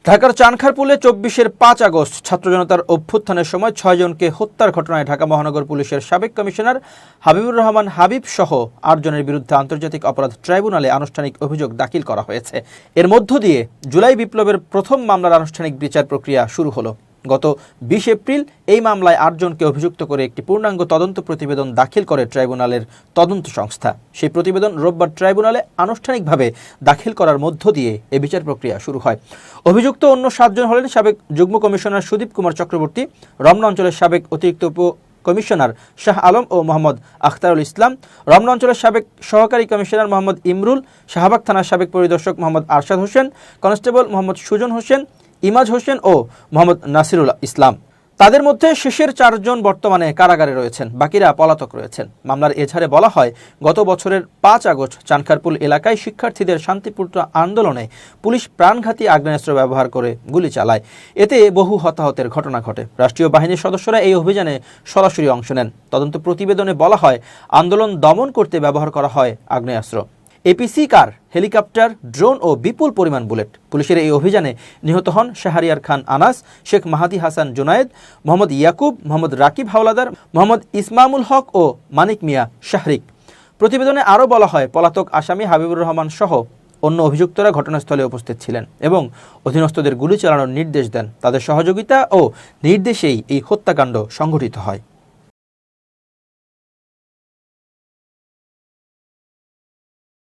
ঢাকার চানখারপুলে ২৪-৫ আগস্ট ছাত্র জনতার অভ্যুত্থানের সময় ৬ জনকে হত্যার ঘটনায় ঢাকা মহানগর পুলিশের সাবেক কমিশনার হাবিবুর রহমান হাবিব সহ ৮ জনের বিরুদ্ধে আন্তর্জাতিক অপরাধ ট্রাইব্যুনালে আনুষ্ঠানিক অভিযোগ দাখিল করা হয়েছে। এর মধ্য দিয়ে জুলাই বিপ্লবের প্রথম মামলার আনুষ্ঠানিক বিচার প্রক্রিয়া শুরু হলো। গত ২০ এপ্রিল এই মামলায় ৮ জনকে অভিযুক্ত করে একটি পূর্ণাঙ্গ তদন্ত প্রতিবেদন দাখিল করে ট্রাইব্যুনালের তদন্ত সংস্থা। সেই প্রতিবেদন রোববার ট্রাইব্যুনালে আনুষ্ঠানিকভাবে দাখিল করার মধ্য দিয়ে এ বিচার প্রক্রিয়া শুরু হয়। অভিযুক্ত অন্য ৭ জন হলেন সাবেক যুগ্ম কমিশনার সুদীপ কুমার চক্রবর্তী, রমনা অঞ্চলের সাবেক অতিরিক্ত কমিশনার শাহ আলম ও মোহাম্মদ আখতারুল ইসলাম, রমনা অঞ্চলের সাবেক সহকারী কমিশনার মোহাম্মদ ইমরুল, শাহবাগ থানার সাবেক পরিদর্শক মোহাম্মদ আরশাদ হোসেন, কনস্টেবল মোহাম্মদ সুজন হোসেন, ইমাজ হোসেন ও মোহাম্মদ নাসিরুল ইসলাম। তাদের মধ্যে শেষের ৪ জন বর্তমানে কারাগারে রয়েছেন, বাকিরা পলাতক রয়েছেন। মামলার এজাহারে বলা হয়, গত বছরের ৫ আগস্ট চানখারপুল এলাকায় শিক্ষার্থীদের শান্তিপূর্ণ আন্দোলনে পুলিশ প্রাণঘাতী আগ্নেয়াস্ত্র ব্যবহার করে গুলি চালায়। এতে বহু হতাহতের ঘটনা ঘটে। রাষ্ট্রীয় বাহিনীর সদস্যরা এই অভিযানে সরাসরি অংশ নেন। তদন্ত প্রতিবেদনে বলা হয়, আন্দোলন দমন করতে ব্যবহার করা হয় আগ্নেয়াস্ত্র, এপিসি কার, হেলিকপ্টার, ড্রোন ও বিপুল পরিমাণ বুলেট। পুলিশের এই অভিযানে নিহত হন শাহরিয়ার খান আনাস, শেখ মাহাদি হাসান জুনায়েদ, মোহাম্মদ ইয়াকুব, মোহাম্মদ রাকিব হাওলাদার, মোহাম্মদ ইসমামুল হক ও মানিক মিয়া শাহরিক। প্রতিবেদনে আরও বলা হয়, পলাতক আসামি হাবিবুর রহমান সহ অন্য অভিযুক্তরা ঘটনাস্থলে উপস্থিত ছিলেন এবং অধীনস্থদের গুলি চালানোর নির্দেশ দেন। তাদের সহযোগিতা ও নির্দেশেই এই হত্যাকাণ্ড সংঘটিত হয়।